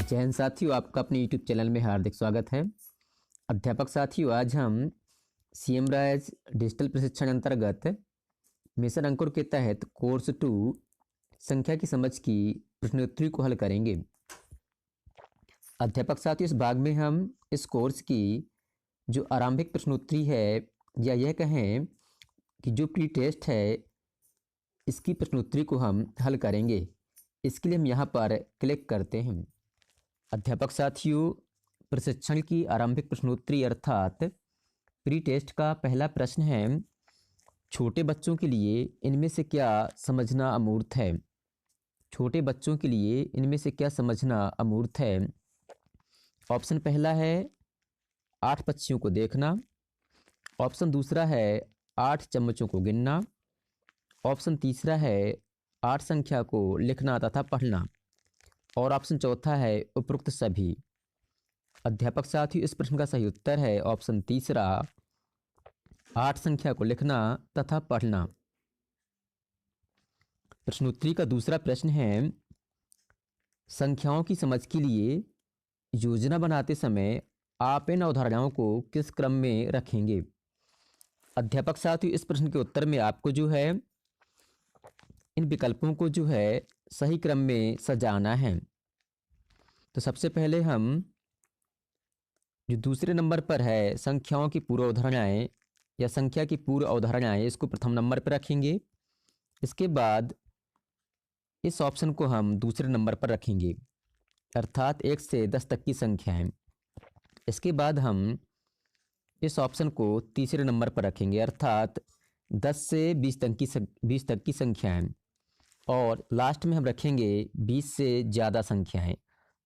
जय हिंद साथियों, आपका अपने यूट्यूब चैनल में हार्दिक स्वागत है। अध्यापक साथियों, आज हम सीएम राइज डिजिटल प्रशिक्षण अंतर्गत मिशन अंकुर के तहत कोर्स 2 संख्या की समझ की प्रश्नोत्तरी को हल करेंगे। अध्यापक साथियों, इस भाग में हम इस कोर्स की जो आरंभिक प्रश्नोत्तरी है या यह कहें कि जो प्री टेस्ट है इसकी प्रश्नोत्तरी को हम हल करेंगे। इसके लिए हम यहाँ पर क्लिक करते हैं। अध्यापक साथियों, प्रशिक्षण की आरंभिक प्रश्नोत्तरी अर्थात प्री टेस्ट का पहला प्रश्न है, छोटे बच्चों के लिए इनमें से क्या समझना अमूर्त है। छोटे बच्चों के लिए इनमें से क्या समझना अमूर्त है। ऑप्शन पहला है 8 पक्षियों को देखना। ऑप्शन दूसरा है 8 चम्मचों को गिनना। ऑप्शन तीसरा है 8 संख्या को लिखना तथा पढ़ना। और ऑप्शन चौथा है उपरोक्त सभी। अध्यापक साथियों, इस प्रश्न का सही उत्तर है ऑप्शन तीसरा, 8 संख्या को लिखना तथा पढ़ना। प्रश्नोत्तरी का दूसरा प्रश्न है, संख्याओं की समझ के लिए योजना बनाते समय आप इन अवधारणाओं को किस क्रम में रखेंगे। अध्यापक साथियों, इस प्रश्न के उत्तर में आपको जो है इन विकल्पों को जो है सही क्रम में सजाना है। तो सबसे पहले हम जो दूसरे नंबर पर है संख्याओं की पूर्व अवधारणाएं या संख्या की पूर्व अवधारणाएं, इसको प्रथम नंबर पर रखेंगे। इसके बाद इस ऑप्शन को हम दूसरे नंबर पर रखेंगे अर्थात 1 से 10 तक की संख्याएं। इसके बाद हम इस ऑप्शन को तीसरे नंबर पर रखेंगे अर्थात 10 से 20 तक की संख्याएं। और लास्ट में हम रखेंगे 20 से ज़्यादा संख्याएं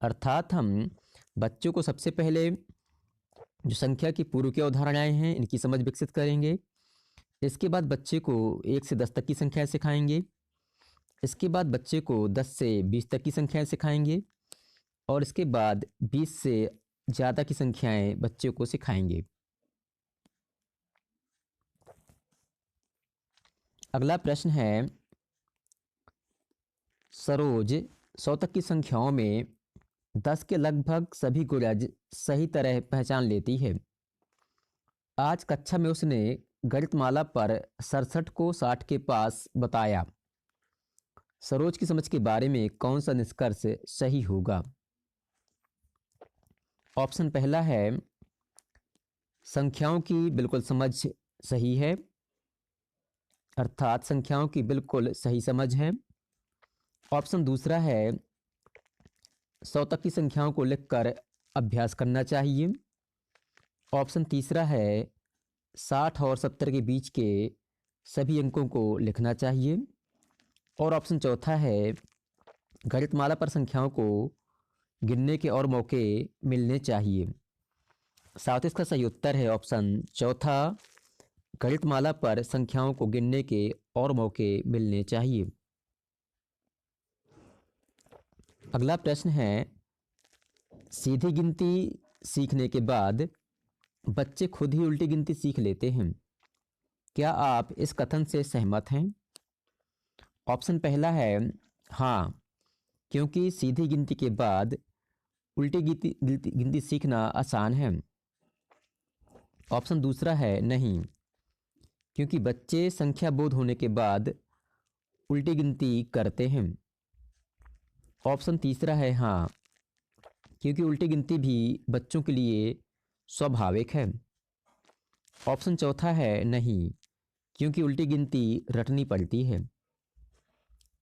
अर्थात हम बच्चों को सबसे पहले जो संख्या की पूर्व की अवधारणाएं हैं इनकी समझ विकसित करेंगे। इसके बाद बच्चे को 1 से 10 तक की संख्याएं सिखाएंगे। इसके बाद बच्चे को 10 से 20 तक की संख्याएं सिखाएंगे और इसके बाद 20 से ज़्यादा की संख्याएं बच्चे को सिखाएंगे। अगला प्रश्न है, सरोज 100 तक की संख्याओं में 10 के लगभग सभी गुणज सही तरह पहचान लेती है। आज कक्षा में उसने गणितमाला पर 67 को 60 के पास बताया। सरोज की समझ के बारे में कौन सा निष्कर्ष सही होगा। ऑप्शन पहला है संख्याओं की बिल्कुल समझ सही है अर्थात संख्याओं की बिल्कुल सही समझ है। ऑप्शन दूसरा है 100 तक की संख्याओं को लिखकर अभ्यास करना चाहिए। ऑप्शन तीसरा है 60 और 70 के बीच के सभी अंकों को लिखना चाहिए। और ऑप्शन चौथा है गणितमाला पर संख्याओं को गिनने के और मौके मिलने चाहिए। साथ ही इसका सही उत्तर है ऑप्शन चौथा, गणितमाला पर संख्याओं को गिनने के और मौके मिलने चाहिए। अगला प्रश्न है, सीधी गिनती सीखने के बाद बच्चे खुद ही उल्टी गिनती सीख लेते हैं। क्या आप इस कथन से सहमत हैं। ऑप्शन पहला है हाँ, क्योंकि सीधी गिनती के बाद उल्टी गिनती सीखना आसान है। ऑप्शन दूसरा है नहीं, क्योंकि बच्चे संख्या बोध होने के बाद उल्टी गिनती करते हैं। ऑप्शन तीसरा है हाँ, क्योंकि उल्टी गिनती भी बच्चों के लिए स्वाभाविक है। ऑप्शन चौथा है नहीं, क्योंकि उल्टी गिनती रटनी पड़ती है।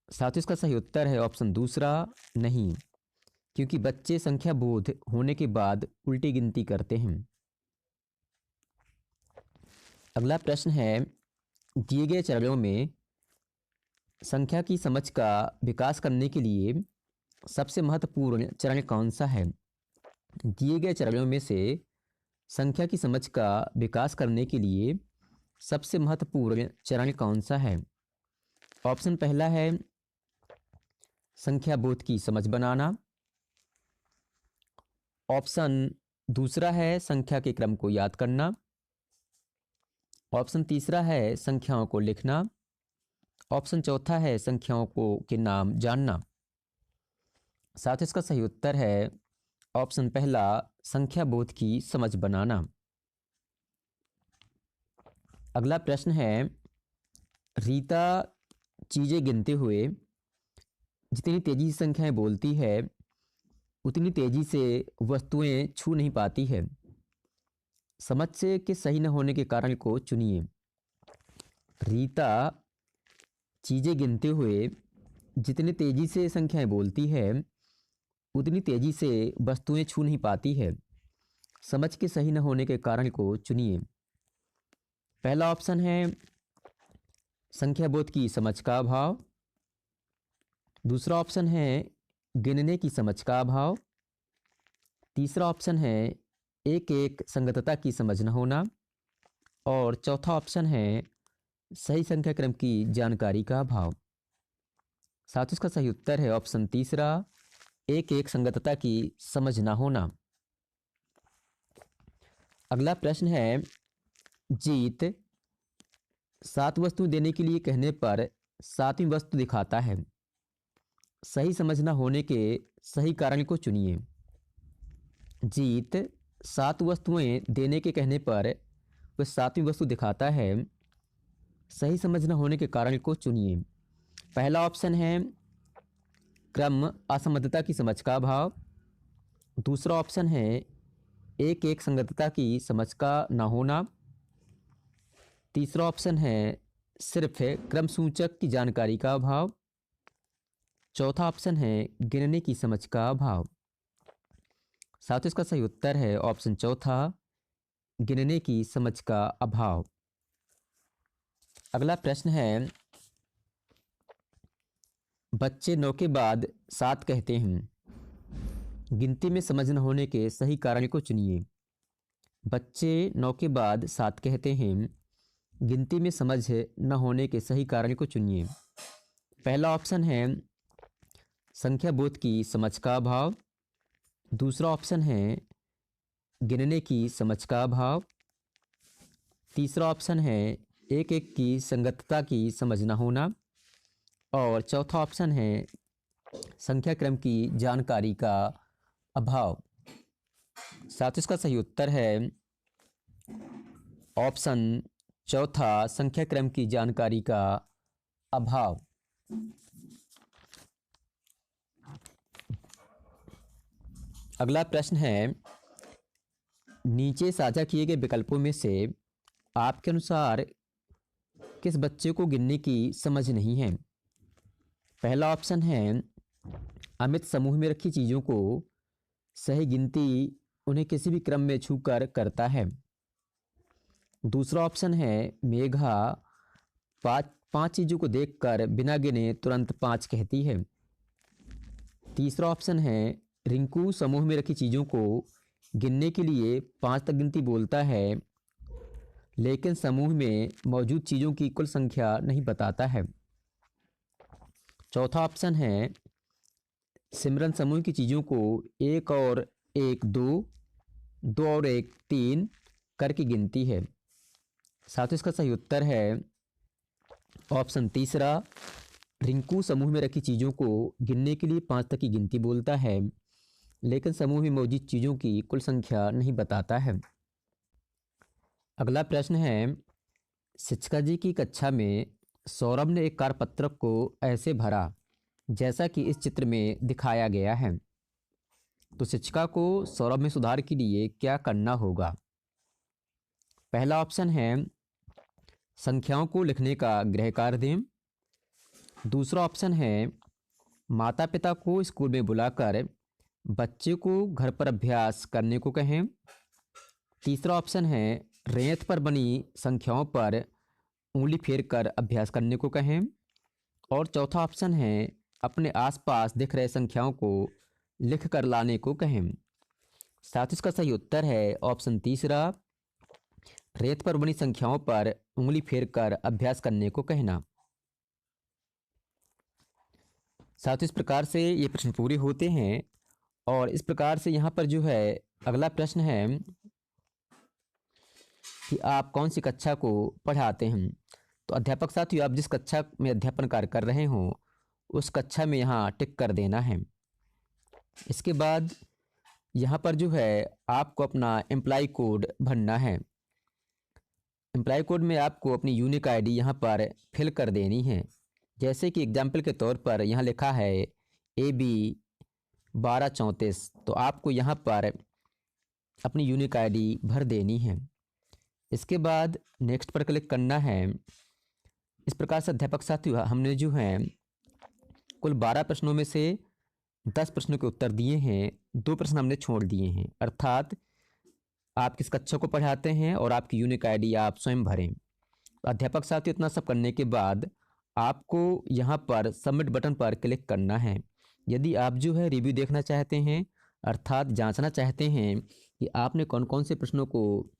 साथ ही इसका सही उत्तर है ऑप्शन दूसरा, नहीं, क्योंकि बच्चे संख्या बोध होने के बाद उल्टी गिनती करते हैं। अगला प्रश्न है, दिए गए चरणों में संख्या की समझ का विकास करने के लिए सबसे महत्वपूर्ण चरण कौन सा है। दिए गए चरणों में से संख्या की समझ का विकास करने के लिए सबसे महत्वपूर्ण चरण कौन सा है। ऑप्शन पहला है संख्या बोध की समझ बनाना। ऑप्शन दूसरा है संख्या के क्रम को याद करना। ऑप्शन तीसरा है संख्याओं को लिखना। ऑप्शन चौथा है संख्याओं को के नाम जानना। साथ ही इसका सही उत्तर है ऑप्शन पहला संख्या बोध की समझ बनाना। अगला प्रश्न है, रीता चीजें गिनते हुए जितनी तेजी से संख्याएं बोलती है उतनी तेजी से वस्तुएं छू नहीं पाती है। समझ से के सही न होने के कारण को चुनिए। रीता चीजें गिनते हुए जितनी तेजी से संख्याएं बोलती है उतनी तेजी से वस्तुएं छू नहीं पाती है। समझ के सही न होने के कारण को चुनिए। पहला ऑप्शन है संख्या बोध की समझ का अभाव। दूसरा ऑप्शन है गिनने की समझ का अभाव। तीसरा ऑप्शन है एक एक संगतता की समझ न होना। और चौथा ऑप्शन है सही संख्या क्रम की जानकारी का अभाव। साथ इसका सही उत्तर है ऑप्शन तीसरा, एक एक संगतता की समझ न होना। अगला प्रश्न है, जीत 7 वस्तु देने के लिए कहने पर 7वीं वस्तु दिखाता है। सही समझ न होने के सही कारण को चुनिए। जीत 7 वस्तुएं देने के कहने पर वह 7वीं वस्तु दिखाता है। सही समझ न होने के कारण को चुनिए। पहला ऑप्शन है क्रम असंबद्धता की समझ का अभाव। दूसरा ऑप्शन है एक एक संगतता की समझ का न होना। तीसरा ऑप्शन है सिर्फ क्रम सूचक की जानकारी का अभाव। चौथा ऑप्शन है गिनने की समझ का अभाव। साथ इसका सही उत्तर है ऑप्शन चौथा, गिनने की समझ का अभाव। अगला प्रश्न है, बच्चे 9 के बाद 7 कहते हैं। गिनती में समझ न होने के सही कारण को चुनिए। बच्चे 9 के बाद 7 कहते हैं। गिनती में समझ न होने के सही कारण को चुनिए। पहला ऑप्शन है संख्या बोध की समझ का अभाव। दूसरा ऑप्शन है गिनने की समझ का अभाव। तीसरा ऑप्शन है एक एक की संगतता की समझ न होना। और चौथा ऑप्शन है संख्या क्रम की जानकारी का अभाव। साथ इसका सही उत्तर है ऑप्शन चौथा, संख्या क्रम की जानकारी का अभाव। अगला प्रश्न है, नीचे साझा किए गए विकल्पों में से आपके अनुसार किस बच्चे को गिनने की समझ नहीं है। पहला ऑप्शन है अमित समूह में रखी चीज़ों को सही गिनती उन्हें किसी भी क्रम में छूकर करता है। दूसरा ऑप्शन है मेघा पाँच चीज़ों को देखकर बिना गिने तुरंत 5 कहती है। तीसरा ऑप्शन है रिंकू समूह में रखी चीज़ों को गिनने के लिए 5 तक गिनती बोलता है लेकिन समूह में मौजूद चीज़ों की कुल संख्या नहीं बताता है। चौथा ऑप्शन है सिमरन समूह की चीज़ों को 1 और 1 2, 2 और 1 3 करके गिनती है। साथ ही इसका सही उत्तर है ऑप्शन तीसरा, रिंकू समूह में रखी चीज़ों को गिनने के लिए 5 तक की गिनती बोलता है लेकिन समूह में मौजूद चीज़ों की कुल संख्या नहीं बताता है। अगला प्रश्न है, शिक्षिका जी की कक्षा में सौरभ ने एक कारपत्रक को ऐसे भरा जैसा कि इस चित्र में दिखाया गया है। तो शिक्षिका को सौरभ में सुधार के लिए क्या करना होगा। पहला ऑप्शन है संख्याओं को लिखने का गृह कार्य दें। दूसरा ऑप्शन है माता पिता को स्कूल में बुलाकर बच्चे को घर पर अभ्यास करने को कहें। तीसरा ऑप्शन है रेत पर बनी संख्याओं पर उंगली फेरकर अभ्यास करने को कहें। और चौथा ऑप्शन है अपने आसपास दिख रहे संख्याओं को लिख कर लाने को कहें। साथ इसका सही उत्तर है ऑप्शन तीसरा, रेत पर बनी संख्याओं पर उंगली फेरकर अभ्यास करने को कहना। साथ इस प्रकार से ये प्रश्न पूरे होते हैं। और इस प्रकार से यहाँ पर जो है अगला प्रश्न है कि आप कौन सी कक्षा को पढ़ाते हैं। तो अध्यापक साथियों, आप जिस कक्षा में अध्यापन कार्य कर रहे हो उस कक्षा में यहाँ टिक कर देना है। इसके बाद यहाँ पर जो है आपको अपना एम्प्लॉय कोड भरना है। एम्प्लॉय कोड में आपको अपनी यूनिक आईडी यहाँ पर फिल कर देनी है। जैसे कि एग्जाम्पल के तौर पर यहाँ लिखा है AB1234, तो आपको यहाँ पर अपनी यूनिक आईडी भर देनी है। इसके बाद नेक्स्ट पर क्लिक करना है। इस प्रकार से अध्यापक साथियों हमने जो है कुल 12 प्रश्नों में से 10 प्रश्नों के उत्तर दिए हैं, 2 प्रश्न हमने छोड़ दिए हैं। अर्थात आप किस कक्षा को पढ़ाते हैं और आपकी यूनिक आईडी आप स्वयं भरें। अध्यापक साथियों इतना सब करने के बाद आपको यहाँ पर सबमिट बटन पर क्लिक करना है। यदि आप जो है रिव्यू देखना चाहते हैं, अर्थात जांचना चाहते हैं कि आपने कौन कौन से प्रश्नों को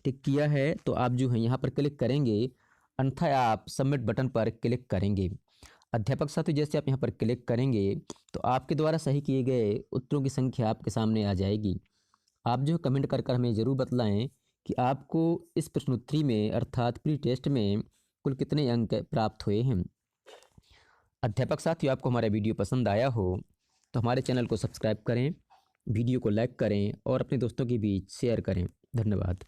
टिक किया है, तो आप जो है यहाँ पर क्लिक करेंगे, अन्यथा आप सबमिट बटन पर क्लिक करेंगे। अध्यापक साथियों जैसे आप यहाँ पर क्लिक करेंगे तो आपके द्वारा सही किए गए उत्तरों की संख्या आपके सामने आ जाएगी। आप जो कमेंट कर हमें ज़रूर बतलाएं कि आपको इस प्रश्नोत्तरी में अर्थात प्री टेस्ट में कुल कितने अंक प्राप्त हुए हैं। अध्यापक साथियों आपको हमारा वीडियो पसंद आया हो तो हमारे चैनल को सब्सक्राइब करें, वीडियो को लाइक करें और अपने दोस्तों के बीच शेयर करें। धन्यवाद।